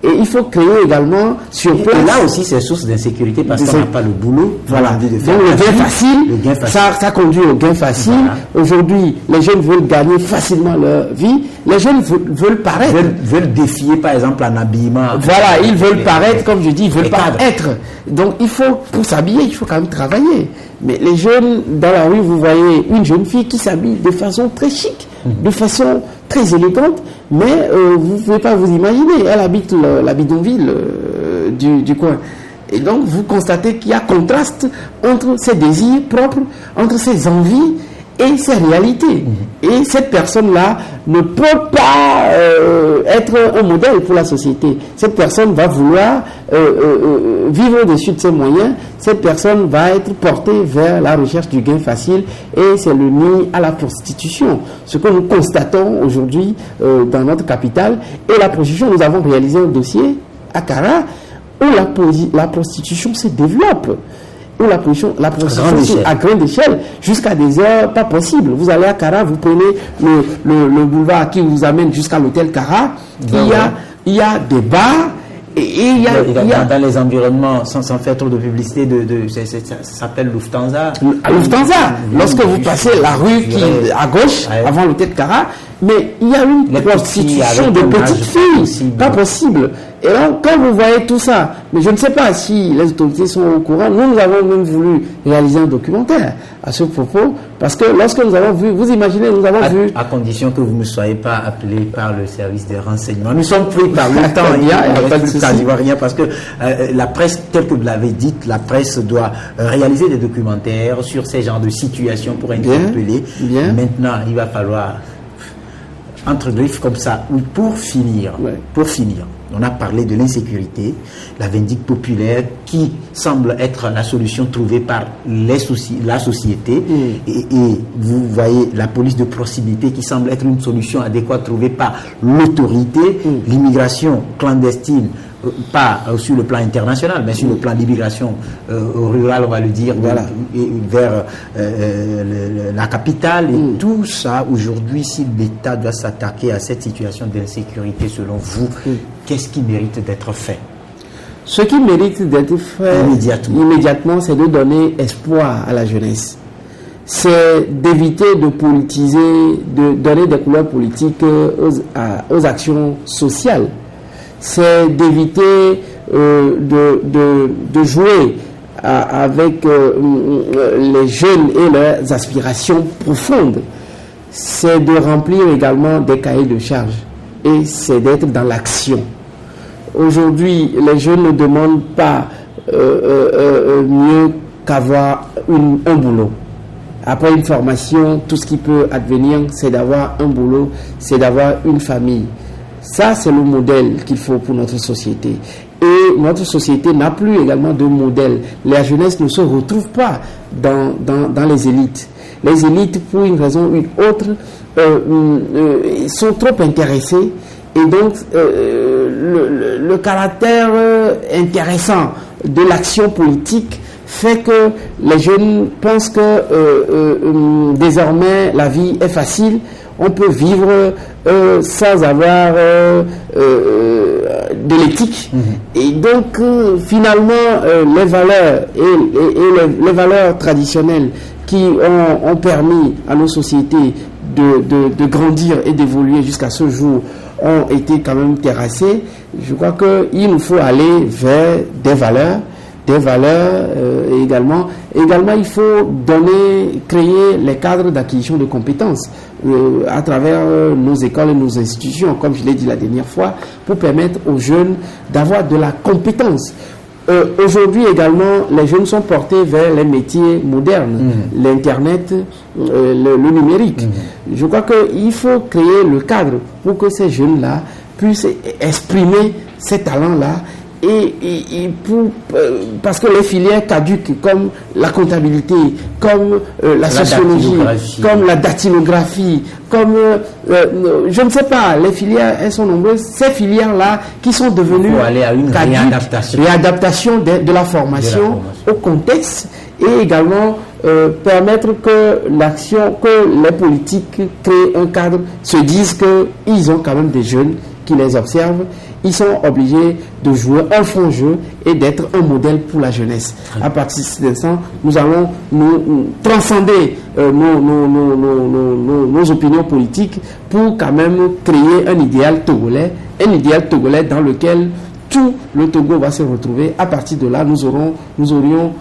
Et il faut créer également sur place. Et là aussi, c'est source d'insécurité parce qu'on n'a pas le boulot. Voilà. Donc le gain facile, ça conduit au gain facile. Voilà. Aujourd'hui, les jeunes veulent gagner facilement leur vie. Les jeunes veulent paraître. Veulent défier, par exemple, un habillement. Voilà, ils veulent paraître, comme je dis, ils veulent pas être. Donc il faut, pour s'habiller, il faut quand même travailler. Mais les jeunes, dans la rue, vous voyez une jeune fille qui s'habille de façon très chic, de façon très élégante, Mais vous ne pouvez pas vous imaginer, elle habite la bidonville du coin. Et donc, vous constatez qu'il y a contraste entre ses désirs propres, entre ses envies et ses réalités. Et cette personne-là ne peut pas être un modèle pour la société. Cette personne va vouloir vivre au-dessus de ses moyens. Cette personne va être portée vers la recherche du gain facile et c'est le nid à la prostitution. Ce que nous constatons aujourd'hui dans notre capitale. Et la prostitution, nous avons réalisé un dossier à Kara où la prostitution se développe. Où la prostitution à grande échelle, jusqu'à des heures pas possibles. Vous allez à Kara, vous prenez le boulevard qui vous amène jusqu'à l'hôtel Kara, il y a des bars, et il y a dans les environnements, sans faire trop de publicité, ça s'appelle Lufthansa. Lufthansa, lorsque vous passez la rue qui à gauche, avant l'hôtel Kara, mais il y a une prostitution de petites filles, pas possible. Et donc, quand vous voyez tout ça, mais je ne sais pas si les autorités sont au courant, nous avons même voulu réaliser un documentaire à ce propos, parce que lorsque nous avons vu, vous imaginez, nous avons vu... À condition que vous ne soyez pas appelé par le service des renseignements. Nous sommes pris par le temps, il n'y a pas de souci. Rien, parce que la presse, tel que vous l'avez dit, la presse doit réaliser des documentaires sur ces genres de situations pour interpeller. Maintenant, il va falloir... entre griffes comme ça, pour finir, on a parlé de l'insécurité, la vindicte populaire qui semble être la solution trouvée par la société, et vous voyez la police de proximité qui semble être une solution adéquate trouvée par l'autorité, l'immigration clandestine, pas sur le plan international, mais sur le plan d'immigration rurale, on va le dire, vers la capitale. Et tout ça, aujourd'hui, si l'État doit s'attaquer à cette situation d'insécurité, selon vous, qu'est-ce qui mérite d'être fait? Ce qui mérite d'être fait immédiatement, c'est de donner espoir à la jeunesse. C'est d'éviter de politiser, de donner des couleurs politiques aux actions sociales. C'est d'éviter de jouer avec les jeunes et leurs aspirations profondes. C'est de remplir également des cahiers de charges et c'est d'être dans l'action. Aujourd'hui, les jeunes ne demandent pas mieux qu'avoir un boulot. Après une formation, tout ce qui peut advenir, c'est d'avoir un boulot, c'est d'avoir une famille. Ça, c'est le modèle qu'il faut pour notre société. Et notre société n'a plus également de modèle. La jeunesse ne se retrouve pas dans les élites. Les élites, pour une raison ou une autre, sont trop intéressées. Et donc, le caractère intéressant de l'action politique fait que les jeunes pensent que désormais la vie est facile. On peut vivre sans avoir de l'éthique. Et donc, finalement, les valeurs et les valeurs traditionnelles qui ont permis à nos sociétés de grandir et d'évoluer jusqu'à ce jour ont été quand même terrassées. Je crois qu'il nous faut aller vers des valeurs et également il faut créer les cadres d'acquisition de compétences à travers nos écoles et nos institutions, comme je l'ai dit la dernière fois, pour permettre aux jeunes d'avoir de la compétence. Aujourd'hui également, les jeunes sont portés vers les métiers modernes, l'Internet, le numérique. Je crois qu'il faut créer le cadre pour que ces jeunes-là puissent exprimer ces talents-là. Parce que les filières caduques comme la comptabilité, comme la sociologie, comme la dactylographie, comme je ne sais pas, les filières, elles sont nombreuses, ces filières-là qui sont devenues caduques, réadaptation de la formation au contexte et également permettre que les politiques créent un cadre, se disent qu'ils ont quand même des jeunes qui les observent. Ils sont obligés de jouer un franc jeu et d'être un modèle pour la jeunesse. À partir de cet instant, nous allons nous transcender nos opinions politiques pour quand même créer un idéal togolais dans lequel tout le Togo va se retrouver. À partir de là, nous aurions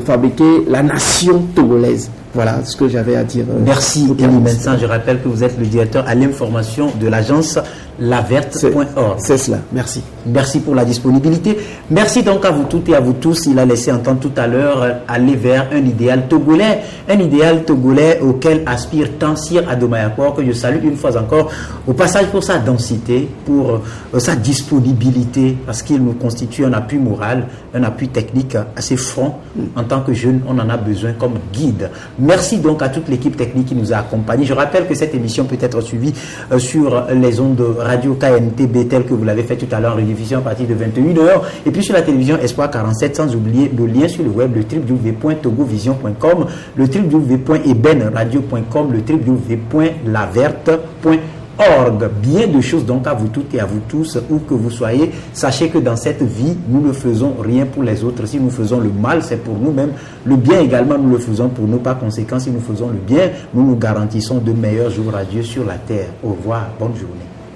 fabriqué la nation togolaise. Voilà ce que j'avais à dire. Merci, Elie Mensah. Je rappelle que vous êtes le directeur à l'information de l'agence laverte.org. C'est cela, merci. Merci pour la disponibilité. Merci donc à vous toutes et à vous tous. Il a laissé entendre tout à l'heure aller vers un idéal togolais auquel aspire Tansir Adomayakor, que je salue une fois encore au passage pour sa densité, pour sa disponibilité, parce qu'il nous constitue un appui moral, un appui technique assez franc. En tant que jeunes, on en a besoin comme guide. Merci donc à toute l'équipe technique qui nous a accompagnés. Je rappelle que cette émission peut être suivie sur les ondes de radio KNTB telles que vous l'avez fait tout à l'heure, rediffusion à partir de 21h, et puis sur la télévision Espoir 47, sans oublier le lien sur le web, le www.togovision.com, le www.ebenradio.com, le www.laverte.org. Bien de choses donc à vous toutes et à vous tous, où que vous soyez. Sachez que dans cette vie, nous ne faisons rien pour les autres. Si nous faisons le mal, c'est pour nous-mêmes. Le bien également, nous le faisons pour nous. Par conséquent, si nous faisons le bien, nous nous garantissons de meilleurs jours à Dieu sur la terre. Au revoir, bonne journée.